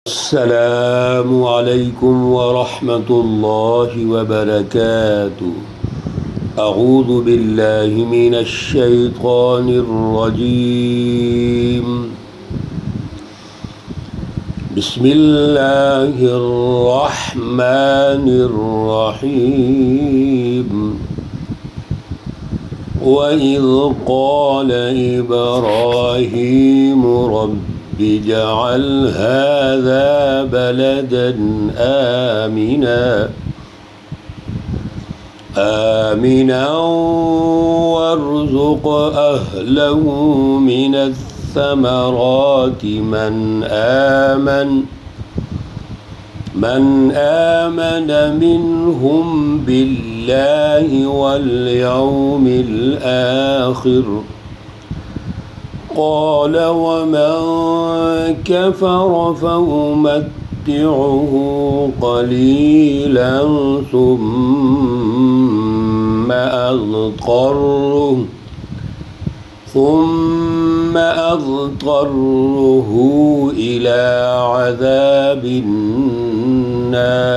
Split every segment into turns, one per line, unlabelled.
السلام علیکم ورحمۃ اللہ وبرکاتہ۔ اعوذ باللہ من الشیطان الرجیم۔ بسم اللہ الرحمن الرحیم۔ وَإِذْ قَالَ إِبْرَاهِيمُ رَبِّ اجعل هذا بلدا آمنا وارزق أهله من الثمرات من آمن منهم بالله واليوم الآخر قال ومن كفر فأمتعه قليلا ثم أضطره إلى عذاب النار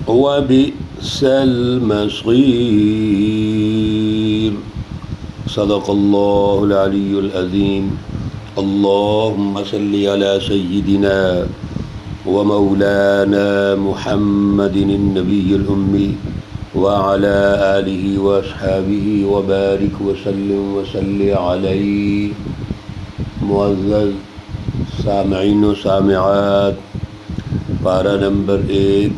وبئس المصير۔ صدق اللہ العلی العظیم۔ اللہم صلی علی سیدنا ومولانا محمد النبی الامی وعلی آلہ واصحابہ وبارک وسلم وصلی علیہ۔ معزز سامعین و سامعات، پارہ نمبر 1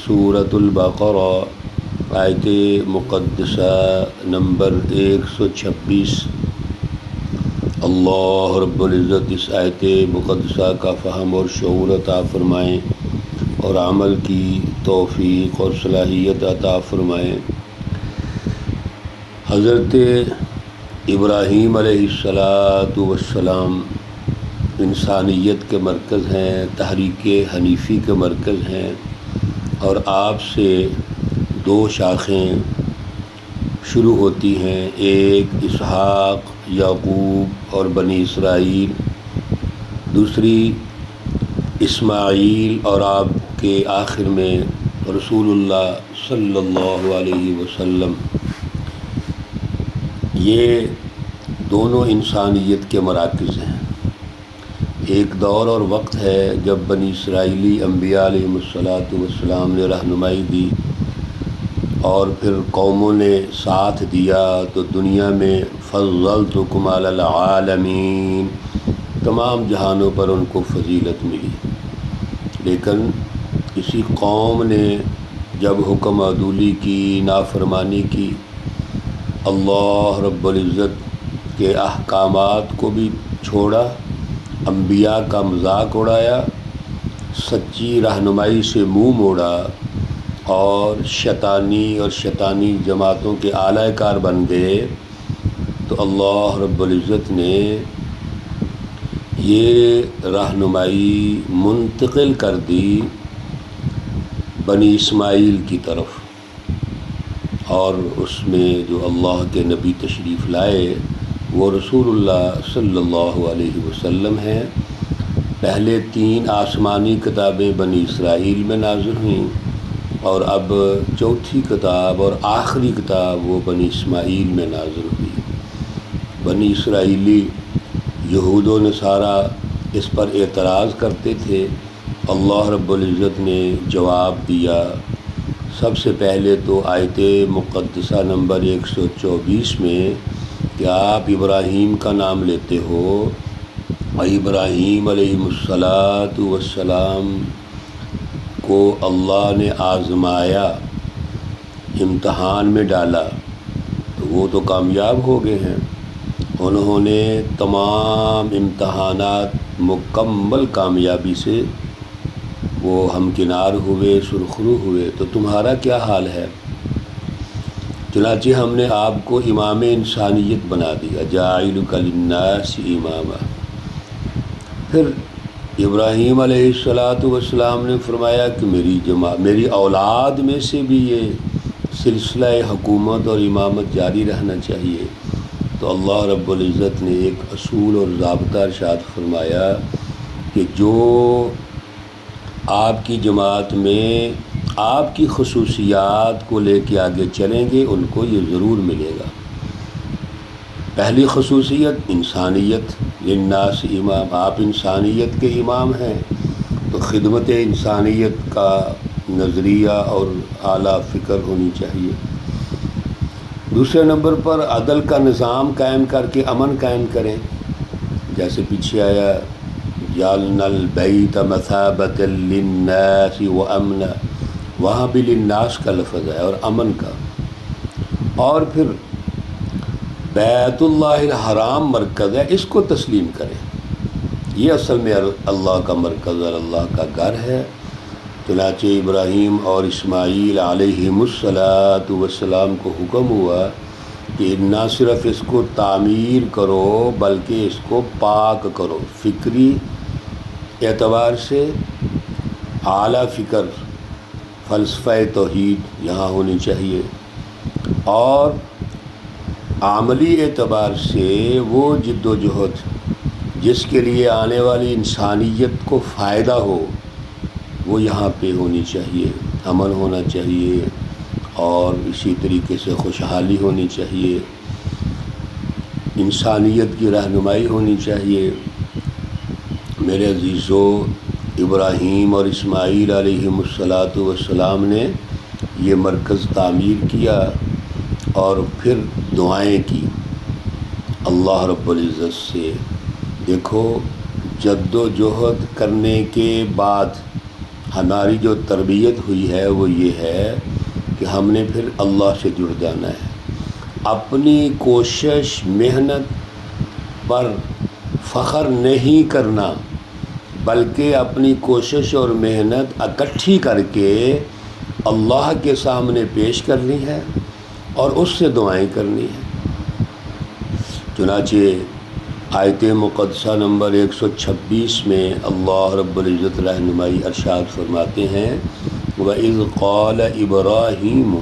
سورۃ البقرہ، آیت مقدسہ نمبر 126۔ اللہ رب العزت اس آیت مقدسہ کا فہم اور شعور عطا فرمائیں اور عمل کی توفیق اور صلاحیت عطا فرمائیں۔ حضرت ابراہیم علیہ السلام انسانیت کے مرکز ہیں، تحریک حنیفی کے مرکز ہیں، اور آپ سے 2 شاخیں شروع ہوتی ہیں، ایک اسحاق یعقوب اور بنی اسرائیل، دوسری اسماعیل، اور آپ کے آخر میں رسول اللہ صلی اللہ علیہ وسلم۔ یہ دونوں انسانیت کے مراکز ہیں۔ ایک دور اور وقت ہے جب بنی اسرائیلی انبیاء علیہ السلام نے رہنمائی دی، اور پھر قوموں نے ساتھ دیا تو دنیا میں فضلتکم علی العالمین، تمام جہانوں پر ان کو فضیلت ملی۔ لیکن کسی قوم نے جب حکم عدولی کی، نافرمانی کی، اللہ رب العزت کے احکامات کو بھی چھوڑا، انبیاء کا مذاق اڑایا، سچی رہنمائی سے منہ موڑا، اور شیطانی جماعتوں کے اعلی کار بن گئے، تو اللہ رب العزت نے یہ رہنمائی منتقل کر دی بنی اسماعیل کی طرف، اور اس میں جو اللہ کے نبی تشریف لائے وہ رسول اللہ صلی اللہ علیہ وسلم ہیں۔ پہلے 3 آسمانی کتابیں بنی اسرائیل میں نازل ہوئیں، اور اب 4تھی کتاب اور آخری کتاب وہ بنی اسماعیل میں نازل ہوئی۔ بنی اسرائیلی یہود و نصارہ اس پر اعتراض کرتے تھے، اللہ رب العزت نے جواب دیا۔ سب سے پہلے تو آیت مقدسہ نمبر 124 میں کہ آپ ابراہیم کا نام لیتے ہو، ابراہیم علیہ السلام کو اللہ نے آزمایا، امتحان میں ڈالا، تو وہ تو کامیاب ہو گئے ہیں۔ انہوں نے تمام امتحانات مکمل کامیابی سے وہ ہمکنار ہوئے، سرخرو ہوئے، تو تمہارا کیا حال ہے؟ چنانچہ ہم نے آپ کو امام انسانیت بنا دیا، جاعلک للناس اماما۔ پھر ابراہیم علیہ السلام نے فرمایا کہ میری اولاد میں سے بھی یہ سلسلہ حکومت اور امامت جاری رہنا چاہیے۔ تو اللہ رب العزت نے ایک اصول اور ضابطہ ارشاد فرمایا کہ جو آپ کی جماعت میں آپ کی خصوصیات کو لے کے آگے چلیں گے ان کو یہ ضرور ملے گا۔ پہلی خصوصیت انسانیت، للناس امام، آپ انسانیت کے امام ہیں تو خدمت انسانیت کا نظریہ اور اعلیٰ فکر ہونی چاہیے۔ دوسرے نمبر پر عدل کا نظام قائم کر کے امن قائم کریں، جیسے پیچھے آیا جعلنا البیت مثابۃ للناس وامنا، وہاں بھی للناس کا لفظ ہے اور امن کا۔ اور پھر بیت اللہ الحرام مرکز ہے، اس کو تسلیم کریں، یہ اصل میں اللہ کا مرکز اور اللہ کا گھر ہے۔ چنانچہ ابراہیم اور اسماعیل علیہم السلام کو حکم ہوا کہ نہ صرف اس کو تعمیر کرو بلکہ اس کو پاک کرو، فکری اعتبار سے اعلیٰ فکر، فلسفہ توحید یہاں ہونی چاہیے، اور عملی اعتبار سے وہ جد و جہد جس کے لیے آنے والی انسانیت کو فائدہ ہو وہ یہاں پہ ہونی چاہیے، امن ہونا چاہیے، اور اسی طریقے سے خوشحالی ہونی چاہیے، انسانیت کی رہنمائی ہونی چاہیے۔ میرے عزیزو، ابراہیم اور اسماعیل علیہم السلام نے یہ مرکز تعمیر کیا اور پھر دعائیں کی اللہ رب العزت سے۔ دیکھو، جد و جہد کرنے کے بعد ہماری جو تربیت ہوئی ہے وہ یہ ہے کہ ہم نے پھر اللہ سے جڑ جانا ہے، اپنی کوشش محنت پر فخر نہیں کرنا بلکہ اپنی کوشش اور محنت اکٹھی کر کے اللہ کے سامنے پیش کرنی ہے اور اس سے دعائیں کرنی ہیں۔ چنانچہ آیت مقدسہ نمبر 126 میں اللہ رب العزت رہنمائی ارشاد فرماتے ہیں وَإِذْ قَالَ إِبْرَاهِيمُ،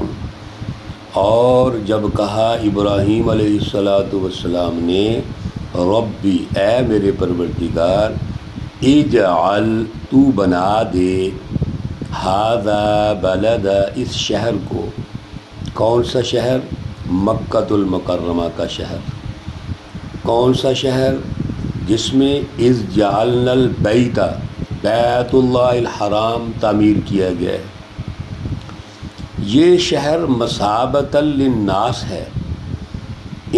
اور جب کہا ابراہیم علیہ السلام نے ربی، اے میرے پروردگار، اجعل، تو بنا دے، ھذا بلد، اس شہر کو، کون سا شہر؟ مکۃ المکرمہ کا شہر۔ کون سا شہر؟ جس میں اذ جعلنا البیت، بیت اللہ الحرام تعمیر کیا گیا ہے، یہ شہر مثابۃ للناس ہے،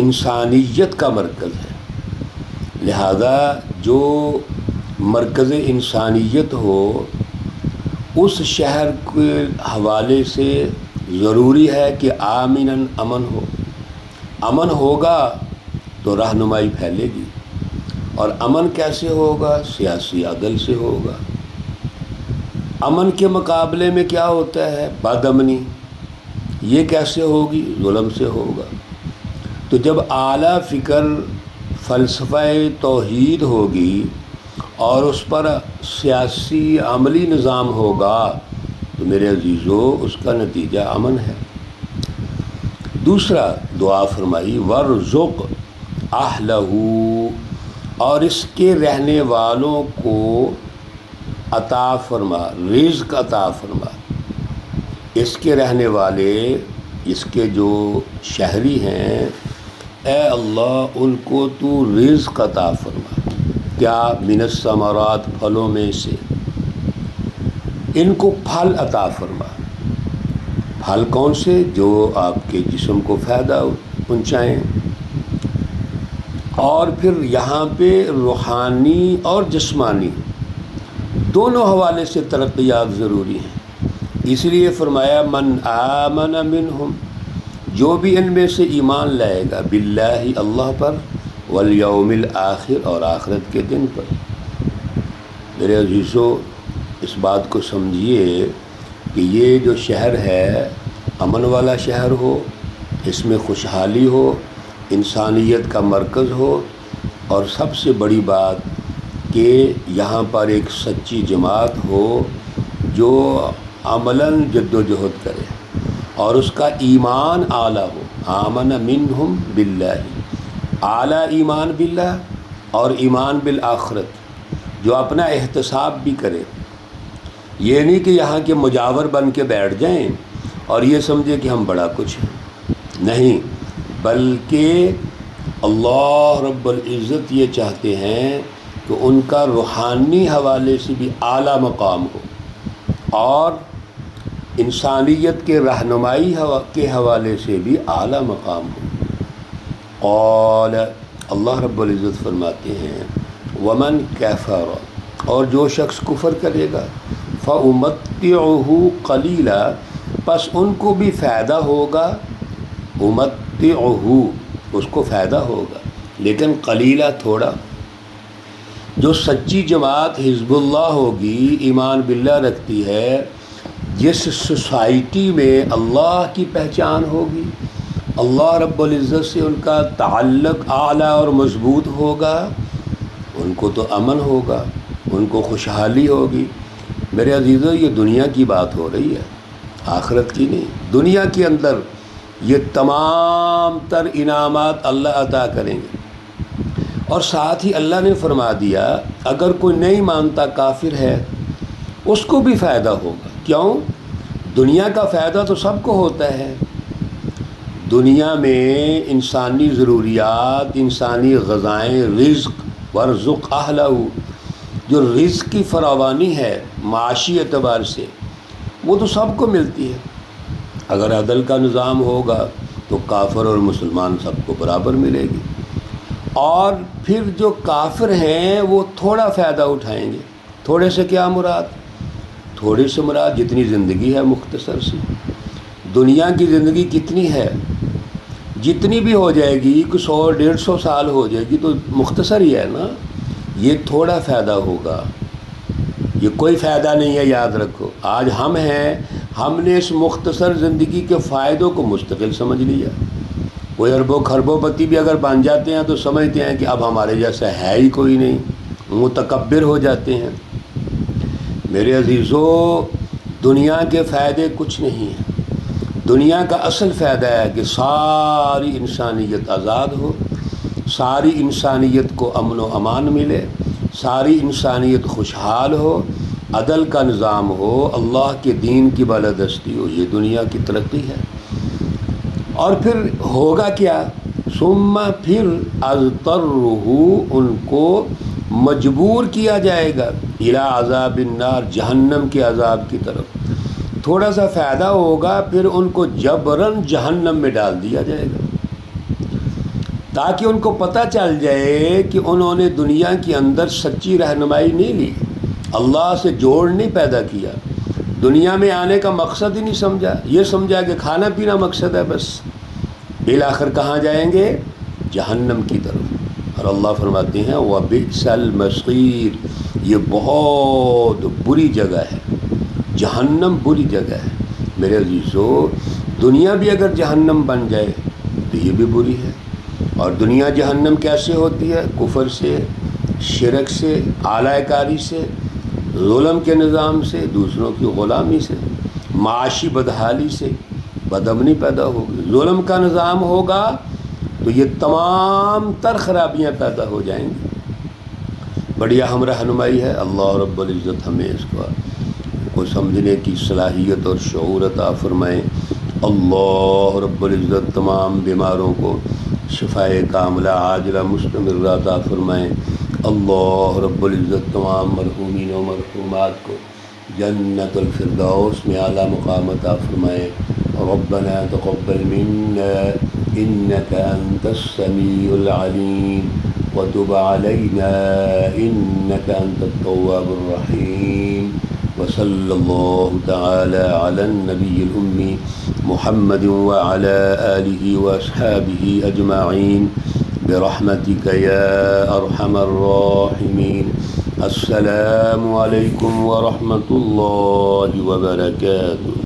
انسانیت کا مرکز ہے۔ لہذا جو مرکز انسانیت ہو اس شہر کے حوالے سے ضروری ہے کہ آمناً، امن ہو۔ امن ہوگا تو رہنمائی پھیلے گی، اور امن کیسے ہوگا؟ سیاسی عدل سے ہوگا۔ امن کے مقابلے میں کیا ہوتا ہے؟ بد امنی۔ یہ کیسے ہوگی؟ ظلم سے ہوگا۔ تو جب اعلیٰ فکر فلسفہ توحید ہوگی اور اس پر سیاسی عملی نظام ہوگا تو میرے عزیزو اس کا نتیجہ امن ہے۔ دوسرا دعا فرمائی وَارْزُقْ أَهْلَهُ، اور اس کے رہنے والوں کو عطا فرما، رزق عطا فرما۔ اس کے رہنے والے، اس کے جو شہری ہیں، اے اللہ ان کو تو رزق عطا فرما۔ کیا؟ من الثمرات، پھلوں میں سے، ان کو پھل عطا فرما۔ پھل کون سے؟ جو آپ کے جسم کو فائدہ پہنچائیں۔ اور پھر یہاں پہ روحانی اور جسمانی دونوں حوالے سے ترقیات ضروری ہیں، اس لیے فرمایا من آمن منہم، جو بھی ان میں سے ایمان لائے گا، باللہ، اللہ پر، والیوم الآخر، اور آخرت کے دن پر۔ میرے عزیزو، اس بات کو سمجھیے کہ یہ جو شہر ہے امن والا شہر ہو، اس میں خوشحالی ہو، انسانیت کا مرکز ہو، اور سب سے بڑی بات کہ یہاں پر ایک سچی جماعت ہو جو عملاً جد و جہد کرے اور اس کا ایمان اعلیٰ ہو۔ آمن منہم باللہ، اعلیٰ ایمان باللہ اور ایمان بالآخرت، جو اپنا احتساب بھی کرے، یہ نہیں کہ یہاں کے مجاور بن کے بیٹھ جائیں اور یہ سمجھے کہ ہم بڑا کچھ ہیں، نہیں، بلکہ اللہ رب العزت یہ چاہتے ہیں کہ ان کا روحانی حوالے سے بھی اعلیٰ مقام ہو اور انسانیت کے رہنمائی کے حوالے سے بھی اعلیٰ مقام ہو۔ قال، اللہ رب العزت فرماتے ہیں، ومن کفر، اور جو شخص کفر کرے گا، فأمتعہ قلیلا، پس ان کو بھی فائدہ ہوگا، امتعہ، اس کو فائدہ ہوگا لیکن قلیلا، تھوڑا۔ جو سچی جماعت حزب اللہ ہوگی، ایمان باللہ رکھتی ہے، جس سوسائٹی میں اللہ کی پہچان ہوگی، اللہ رب العزت سے ان کا تعلق اعلیٰ اور مضبوط ہوگا، ان کو تو امن ہوگا، ان کو خوشحالی ہوگی۔ میرے عزیزو، یہ دنیا کی بات ہو رہی ہے، آخرت کی نہیں۔ دنیا کے اندر یہ تمام تر انعامات اللہ عطا کریں گے، اور ساتھ ہی اللہ نے فرما دیا اگر کوئی نہیں مانتا، کافر ہے، اس کو بھی فائدہ ہوگا۔ کیوں؟ دنیا کا فائدہ تو سب کو ہوتا ہے۔ دنیا میں انسانی ضروریات، انسانی غذائیں، رزق، ورزق اہلہ، جو رزق کی فراوانی ہے معاشی اعتبار سے، وہ تو سب کو ملتی ہے۔ اگر عدل کا نظام ہوگا تو کافر اور مسلمان سب کو برابر ملے گی، اور پھر جو کافر ہیں وہ تھوڑا فائدہ اٹھائیں گے۔ تھوڑے سے کیا مراد؟ تھوڑے سے مراد جتنی زندگی ہے مختصر سی۔ دنیا کی زندگی کتنی ہے؟ جتنی بھی ہو جائے گی، کہ 100-150 سال ہو جائے گی تو مختصر ہی ہے نا۔ یہ تھوڑا فائدہ ہوگا، یہ کوئی فائدہ نہیں ہے، یاد رکھو۔ آج ہم ہیں، ہم نے اس مختصر زندگی کے فائدوں کو مستقل سمجھ لیا۔ کوئی اربوں خربوں پتی بھی اگر بن جاتے ہیں تو سمجھتے ہیں کہ اب ہمارے جیسا ہے ہی کوئی نہیں، متکبر ہو جاتے ہیں۔ میرے عزیزو، دنیا کے فائدے کچھ نہیں ہیں۔ دنیا کا اصل فائدہ ہے کہ ساری انسانیت آزاد ہو، ساری انسانیت کو امن و امان ملے، ساری انسانیت خوشحال ہو، عدل کا نظام ہو، اللہ کے دین کی بالادستی ہو۔ یہ دنیا کی ترقی ہے۔ اور پھر ہوگا کیا؟ ثم، پھر اضطرہ، ان کو مجبور کیا جائے گا، الی عذاب النار، جہنم کے عذاب کی طرف۔ تھوڑا سا فائدہ ہوگا، پھر ان کو جبراً جہنم میں ڈال دیا جائے گا، تاکہ ان کو پتہ چل جائے کہ انہوں نے دنیا کے اندر سچی رہنمائی نہیں لی، اللہ سے جوڑ نہیں پیدا کیا، دنیا میں آنے کا مقصد ہی نہیں سمجھا، یہ سمجھا کہ کھانا پینا مقصد ہے بس۔ بالآخر کہاں جائیں گے؟ جہنم کی طرف۔ اور اللہ فرماتے ہیں وَبِئْسَ الْمَصِيرُ، یہ بہت بری جگہ ہے، جہنم بری جگہ ہے۔ میرے عزیزو، دنیا بھی اگر جہنم بن جائے تو یہ بھی بری ہے۔ اور دنیا جہنم کیسے ہوتی ہے؟ کفر سے، شرک سے، اعلی کاری سے، ظلم کے نظام سے، دوسروں کی غلامی سے، معاشی بدحالی سے، بدامنی پیدا ہوگی۔ ظلم کا نظام ہوگا تو یہ تمام تر خرابیاں پیدا ہو جائیں گی۔ بڑی اہم رہنمائی ہے، اللہ رب العزت ہمیں اس کو سمجھنے کی صلاحیت اور شعور عطا فرمائیں۔ اللہ رب العزت تمام بیماروں کو شفائے کاملہ عاجلہ مستمرہ عطا فرمائیں۔ اللہ رب العزت تمام مرحومین و مرحومات کو جنت الفردوس میں اعلیٰ مقام عطا فرمائیں۔ ربنا تقبل منا انك انت السميع العليم وتب علينا انك انت التواب الرحيم، وصلى الله تعالى على النبي الأمي محمد وعلى آله وأصحابه أجمعين برحمتك يا أرحم الراحمين۔ السلام عليكم ورحمة الله وبركاته۔